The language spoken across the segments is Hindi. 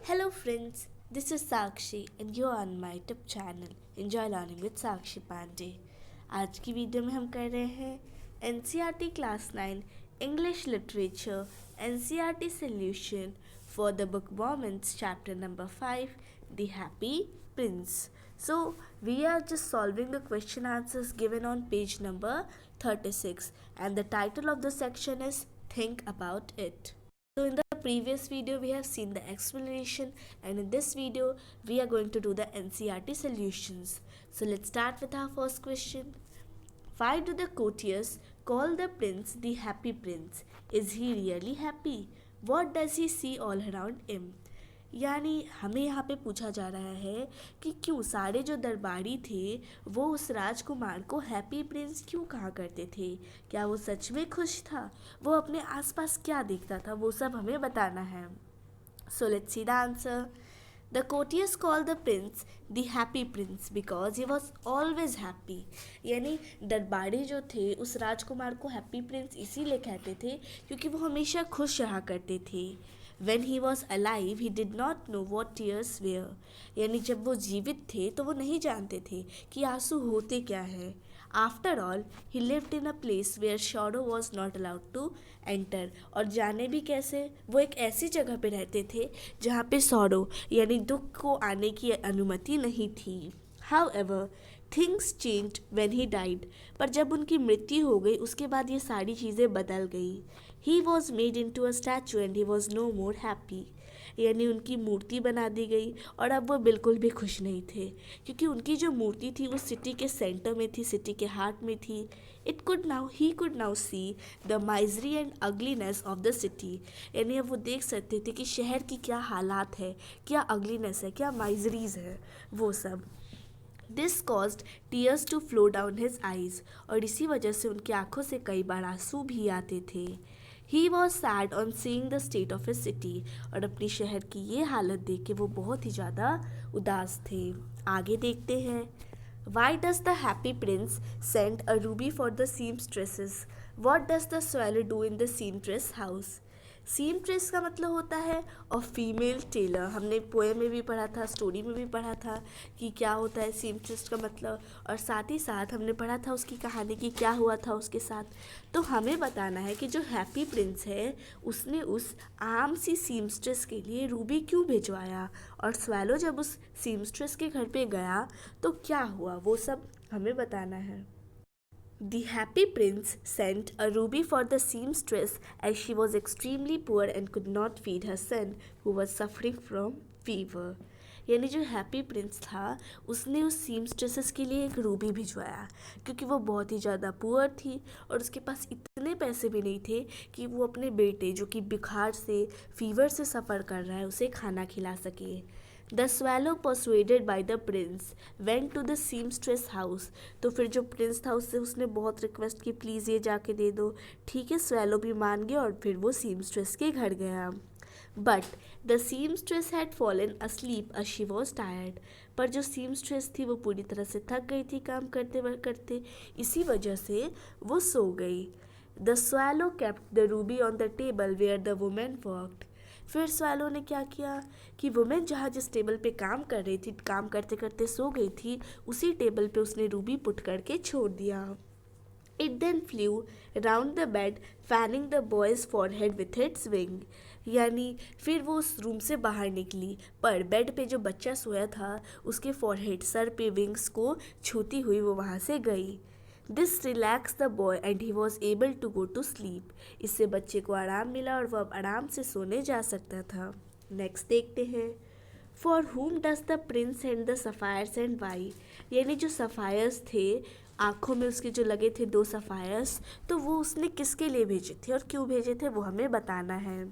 Hello friends, this is Sakshi and you are on my YouTube channel Enjoy Learning with Sakshi Pandey। आज की वीडियो में हम कर रहे हैं NCERT class 9 English Literature NCERT Solution for the Book Moments chapter number 5 The Happy Prince। So we are just solving the question answers given on page number 36 and the title of the section is Think About It। So in the previous video we have seen the explanation and in this video we are going to do the NCERT solutions. So let's start with our first question. Why do the courtiers call the prince the happy prince? Is he really happy? What does he see all around him? यानी हमें यहाँ पे पूछा जा रहा है कि क्यों सारे जो दरबारी थे वो उस राजकुमार को हैप्पी प्रिंस क्यों कहा करते थे। क्या वो सच में खुश था, वो अपने आसपास क्या देखता था, वो सब हमें बताना है। So let's see the answer. The courtiers called the prince the happy prince because he was always happy। यानी दरबारी जो थे उस राजकुमार को हैप्पी प्रिंस इसीलिए कहते थे क्योंकि वो हमेशा खुश रहा करते थे। When he was alive he did not know what tears were। यानी जब वो जीवित थे तो वो नहीं जानते थे कि आंसू होते क्या है। After all, he lived in a place where sorrow was not allowed to enter। और जाने भी कैसे, वो एक ऐसी जगह पे रहते थे जहाँ पे सॉरो यानी दुख को आने की अनुमति नहीं थी। However, things changed when he died। पर जब उनकी मृत्यु हो गई उसके बाद ये सारी चीज़ें बदल गई। He was made into a statue and he was no more happy। यानी उनकी मूर्ति बना दी गई और अब वो बिल्कुल भी खुश नहीं थे क्योंकि उनकी जो मूर्ति थी वो सिटी के सेंटर में थी, सिटी के हार्ट में थी। He could now see the misery and ugliness of the city. यानी अब वो देख सकते थे कि शहर की क्या हालात है, क्या अगलीनेस है, क्या माइजरीज है, वो सब। This caused tears to flow down his eyes. और इसी वजह से उनकी आंखों से कई बार आंसू भी आते थे। He was sad on seeing the state of his city. और अपनी शहर की ये हालत देख के वो बहुत ही ज़्यादा उदास थे। आगे देखते हैं। Why does the happy prince send a ruby for the seamstresses? What does the swallow do in the seamstress house? Seamstress का मतलब होता है और फीमेल टेलर। हमने पोएम में भी पढ़ा था, स्टोरी में भी पढ़ा था कि क्या होता है सीमट्रेस का मतलब, और साथ ही साथ हमने पढ़ा था उसकी कहानी कि क्या हुआ था उसके साथ। तो हमें बताना है कि जो हैप्पी प्रिंस है उसने उस आम सी सीमस्ट्रेस के लिए रूबी क्यों भिजवाया, और स्वेलो जब उस सीमस्ट्रेस के घर पे गया तो क्या हुआ, वो सब हमें बताना है। The happy prince sent a ruby for the seamstress as she was extremely poor and could not feed her son who was suffering from fever। यानी जो हैप्पी प्रिंस था उसने उस सीमस्ट्रेसेस के लिए एक रूबी भिजवाया क्योंकि वो बहुत ही ज़्यादा पुअर थी और उसके पास इतने पैसे भी नहीं थे कि वो अपने बेटे जो कि बुखार से, फीवर से सफ़र कर रहा है, उसे खाना खिला सके। The swallow persuaded by the prince went to the seamstress house. तो फिर जो प्रिंस था उसने बहुत रिक्वेस्ट की, प्लीज़ ये जाके दे दो। ठीक है, स्वैलो भी मान गया और फिर वो सीमस्ट्रेस के घर गया। But the seamstress had fallen asleep us she was tired. पर जो सीमस्ट्रेस थी वो पूरी तरह से थक गई थी काम करते करते, इसी वजह से वो सो गई। The swallow kept the ruby on the table where the women worked. फिर स्वैलो ने क्या किया कि वुमेन जहाँ जिस टेबल पे काम कर रही थी, काम करते करते सो गई थी, उसी टेबल पे उसने रूबी पुट करके छोड़ दिया। It then flew round the bed fanning the boy's forehead with its wing. यानी फिर वो उस रूम से बाहर निकली पर बेड पे जो बच्चा सोया था उसके फॉरहेड, सर पे विंग्स को छूती हुई वो वहाँ से गई। This relax the boy and he was able to go to sleep. इससे बच्चे को आराम मिला और वह अब आराम से सोने जा सकता था। नेक्स्ट देखते हैं। For whom does the prince and the sapphires and why. यानी जो सफ़ायर्स थे, आँखों में उसके जो लगे थे 2 सफ़ायर्स, तो वो उसने किसके लिए भेजे थे और क्यों भेजे थे वो हमें बताना है।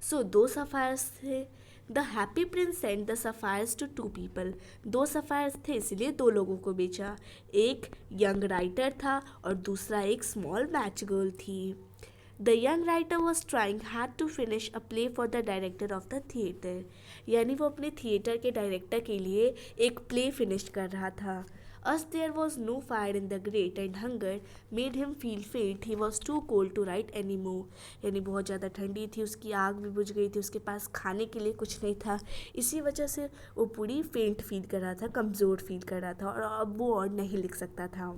सो 2 सफ़ायर्स थे। The happy prince send the sapphires to 2 people. 2 sapphires थे इसलिए 2 लोगों को भेजा। एक यंग राइटर था और दूसरा एक स्मॉल मैच गर्ल थी। The young writer was trying hard to finish a play for the director of the theatre. यानी वो अपने थिएटर के डायरेक्टर के लिए एक प्ले फिनिश कर रहा था। As there was no fire in the grate and hunger made him feel faint, he was too cold to write anymore. यानी बहुत ज़्यादा ठंडी थी, उसकी आग भी बुझ गई थी, उसके पास खाने के लिए कुछ नहीं था, इसी वजह से वो पूरी फेंट फील कर रहा था, कमज़ोर फील कर रहा था और अब वो और नहीं लिख सकता था.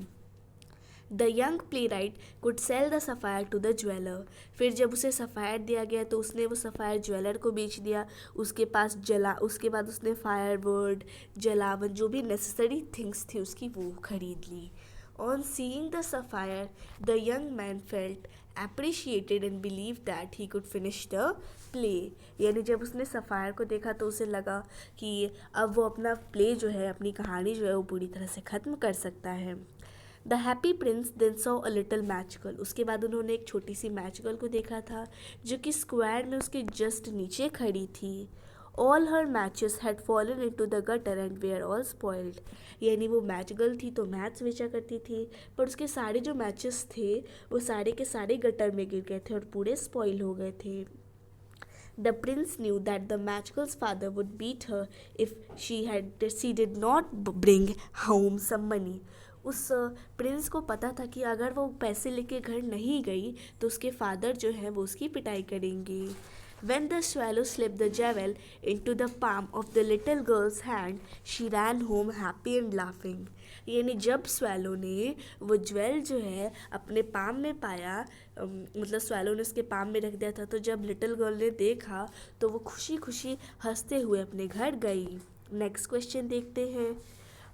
The young playwright could sell the sapphire to the jeweller. फिर जब उसे सफ़ायर दिया गया तो उसने वो सफ़ायर ज्वेलर को बेच दिया. उसके बाद उसने फायरवर्ड, जलावन, जो भी नेसेसरी थिंग्स थी उसकी, वो खरीद ली. On seeing the sapphire the young man felt appreciated and believed that he could finish the play. यानी जब उसने सफ़ायर को देखा तो उसे लगा कि अब वो अपना प्ले जो है, अपनी कहानी जो है, वो पूरी तरह से ख़त्म कर सकता है. The happy prince then saw a little match girl. उसके बाद उन्होंने एक छोटी सी मैच गर्ल को देखा था जो कि स्क्वायर में उसके जस्ट नीचे खड़ी थी. All her matches had fallen into the gutter and were all spoiled. यानी वो मैच गर्ल थी तो मैच बेचा करती थी, पर उसके सारे जो मैचेस थे वो सारे के सारे गटर में गिर गए थे और पूरे स्पॉइल हो गए थे. The prince knew that the match girl's father would beat her if she did not bring home some money. उस प्रिंस को पता था कि अगर वो पैसे लेके घर नहीं गई तो उसके फादर जो है वो उसकी पिटाई करेंगे. When the swallow slipped the jewel into the palm of the little girl's hand, she ran home happy and laughing. यानी जब स्वैलो ने वो ज्वेल जो है अपने पाम में पाया, मतलब स्वैलो ने उसके पाम में रख दिया था, तो जब लिटिल गर्ल ने देखा तो वो खुशी खुशी हंसते हुए अपने घर गई. नेक्स्ट क्वेश्चन देखते हैं.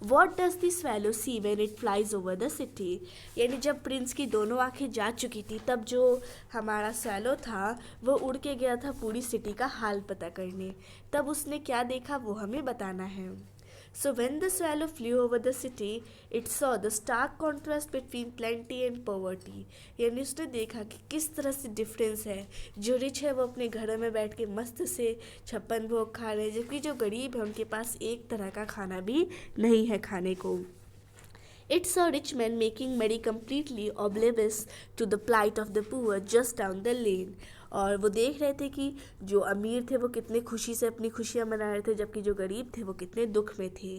What does the swallow see when it flies over the city. यानी जब प्रिंस की दोनों आंखें जा चुकी थी तब जो हमारा स्वैलो था वो उड़ के गया था पूरी सिटी का हाल पता करने. तब उसने क्या देखा वो हमें बताना है. So when the swallow flew over the city, it saw the stark contrast between plenty and poverty. यानी उसने देखा कि किस तरह से डिफरेंस है. जो रिच है वो अपने घरों में बैठ के मस्त से 56 भोग खा रहे हैं, जबकि जो गरीब है उनके पास एक तरह का खाना भी नहीं है खाने को. It saw rich men making merry completely oblivious to the plight of the poor just down the lane. और वो देख रहे थे कि जो अमीर थे वो कितने खुशी से अपनी खुशियाँ मना रहे थे, जबकि जो गरीब थे वो कितने दुख में थे.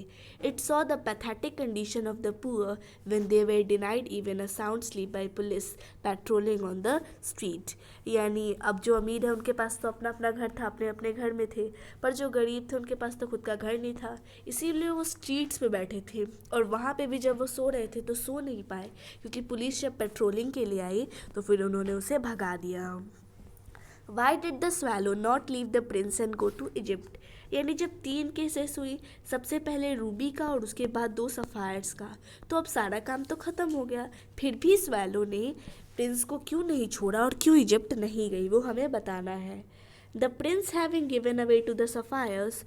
It saw the pathetic condition of the poor when they were denied even a sound sleep by police patrolling on the street. यानी अब जो अमीर है उनके पास तो अपना अपना घर था, अपने अपने घर में थे, पर जो गरीब थे उनके पास तो खुद का घर नहीं था, इसीलिए वो स्ट्रीट्स पे बैठे थे. और वहाँ पे भी जब वो सो रहे थे तो सो नहीं पाए, क्योंकि पुलिस जब पेट्रोलिंग के लिए आई तो फिर उन्होंने उसे भगा दिया. Why did the swallow not leave the prince and go to Egypt? यानी जब 3 केसेस हुई, सबसे पहले रूबी का और उसके बाद 2 सफ़ायर्स का, तो अब सारा काम तो ख़त्म हो गया, फिर भी स्वैलो ने प्रिंस को क्यों नहीं छोड़ा और क्यों इजिप्ट नहीं गई, वो हमें बताना है. The prince having given away to the sapphires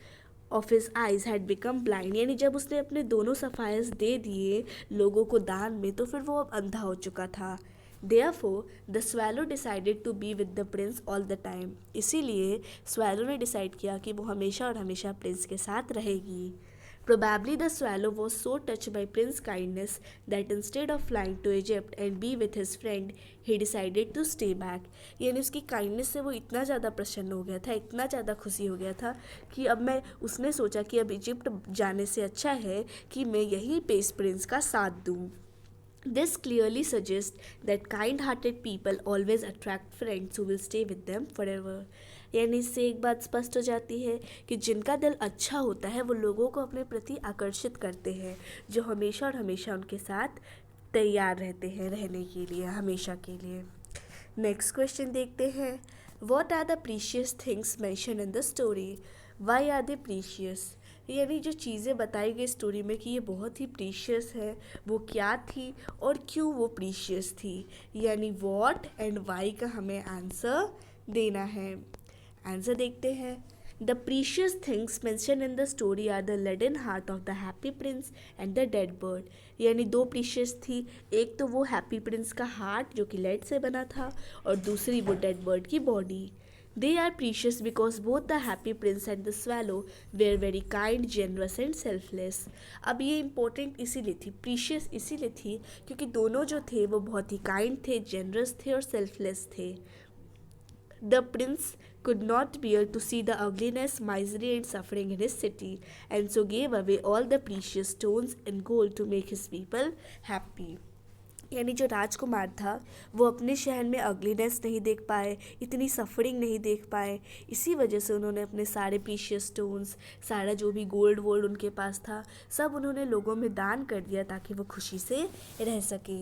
of his eyes had become blind. यानी जब उसने अपने दोनों सफ़ायर्स दे दिए लोगों को दान में तो फिर वो अब अंधा हो चुका था. Therefore, the swallow decided to be with the prince all the time. इसीलिए swallow ने डिसाइड किया कि वो हमेशा और हमेशा प्रिंस के साथ रहेगी. Probably the swallow was so touched by Prince's kindness that instead of flying to Egypt and be with his friend, he decided to stay back. यानी उसकी काइंडनेस से वो इतना ज़्यादा प्रसन्न हो गया था, इतना ज़्यादा खुशी हो गया था कि उसने सोचा कि अब इजिप्ट जाने से अच्छा है कि मैं यहीं पे इस प्रिंस का साथ दूँ. This clearly suggests that kind-hearted people always attract friends who will stay with them forever. यानी इससे एक बात स्पष्ट हो जाती है कि जिनका दिल अच्छा होता है वो लोगों को अपने प्रति आकर्षित करते हैं, जो हमेशा और हमेशा उनके साथ तैयार रहते हैं रहने के लिए, हमेशा के लिए. नेक्स्ट क्वेश्चन देखते हैं. What are the precious things mentioned in the story? Why are they precious? यानी जो चीज़ें बताई गई स्टोरी में कि ये बहुत ही प्रीशियस है, वो क्या थी और क्यों वो प्रीशियस थी. यानी वॉट एंड वाई का हमें आंसर देना है. आंसर देखते हैं. The precious things mention in the story are the leaden heart of the happy prince and the dead bird. यानी 2 प्रीशियस थी, एक तो वो हैप्पी प्रिंस का हार्ट जो कि लेड से बना था और दूसरी वो डेड बर्ड की body. They are precious because both the happy prince and the swallow were very kind, generous and selfless. अब ये इम्पोर्टेंट इसीलिए थी, प्रीशियस इसीलिए थी क्योंकि दोनों जो थे वो बहुत ही काइंड थे, जेनरस थे और सेल्फलेस थे. The prince could not bear to see the ugliness, misery, and suffering in his city, and so gave away all the precious stones and gold to make his people happy. यानी जो राजकुमार था वो अपने शहर में अगलीनेस नहीं देख पाए, इतनी सफरिंग नहीं देख पाए, इसी वजह से उन्होंने अपने सारे प्रीशियस स्टोन्स, सारा जो भी गोल्ड वोल्ड उनके पास था, सब उन्होंने लोगों में दान कर दिया ताकि वो खुशी से रह सके.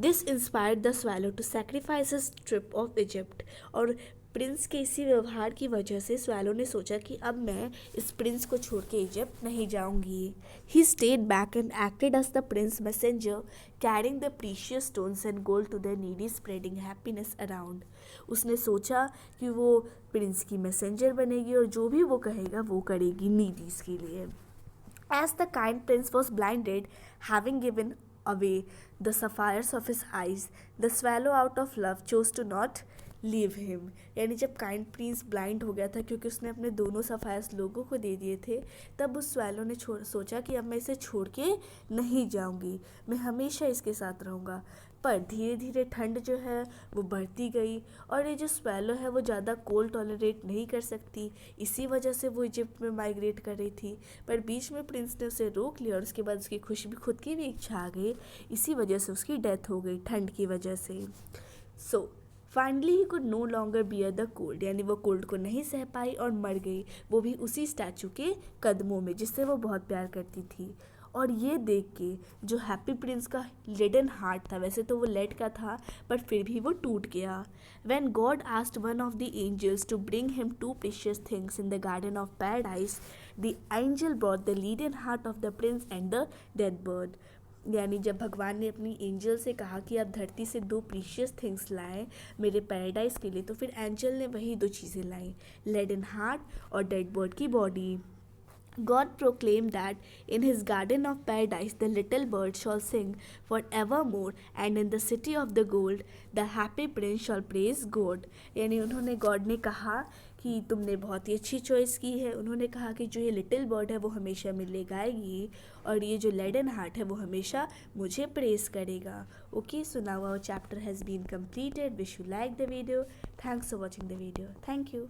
This inspired the swallow to sacrifice his trip of Egypt. और प्रिंस के इसी व्यवहार की वजह से स्वैलो ने सोचा कि अब मैं इस प्रिंस को छोड़ के इजिप्ट नहीं जाऊंगी. He stayed back and acted as the prince messenger, carrying the precious stones and gold to the needy, spreading happiness around. उसने सोचा कि वो प्रिंस की मैसेंजर बनेगी और जो भी वो कहेगा वो करेगी नीडीज के लिए. As the kind prince was blinded, having given away the sapphires of his eyes, the swallow out of love chose to not leave him. यानी जब काइंड प्रिंस ब्लाइंड हो गया था क्योंकि उसने अपने दोनों सफायर्स लोगों को दे दिए थे, तब उस स्वैलो ने सोचा कि अब मैं इसे छोड़ के नहीं जाऊंगी, मैं हमेशा इसके साथ रहूँगा. पर धीरे धीरे ठंड जो है वो बढ़ती गई और ये जो स्वैलो है वो ज़्यादा कोल्ड टॉलरेट नहीं कर सकती, इसी वजह से वो इजिप्ट में माइग्रेट कर रही थी. पर बीच में प्रिंस ने उसे रोक लिया और उसके बाद उसकी खुद की भी इच्छा आ गई, इसी वजह से उसकी डेथ हो गई ठंड की वजह से. So finally he could no longer bear the cold. यानी वो कोल्ड को नहीं सह पाई और मर गई, वो भी उसी स्टैचू के कदमों में जिससे वो बहुत प्यार करती थी. और ये देख के जो हैप्पी प्रिंस का लेडन हार्ट था, वैसे तो वो लेड का था पर फिर भी वो टूट गया. When God asked one of the angels to bring him two precious things in the garden of paradise, the angel brought the leaden heart of the prince and the dead bird. यानी जब भगवान ने अपनी एंजल से कहा कि आप धरती से 2 प्रीशियस थिंग्स लाएं मेरे पैराडाइज के लिए, तो फिर एंजल ने वही 2 चीज़ें लाई, लेडन हार्ट और डेड बर्ड की body. God proclaimed that in his garden of paradise the little bird shall sing forevermore, and in the city of the gold the happy prince shall praise God. यानी उन्होंने गॉड ने कहा कि तुमने बहुत ही अच्छी चॉइस की है. उन्होंने कहा कि जो ये लिटिल बर्ड है वो हमेशा मिले गाएगी और ये जो लेडन हार्ट है वो हमेशा मुझे प्रेस करेगा. Okay, so now our chapter has been completed. Wish you like the video. Thanks for watching the video. Thank you.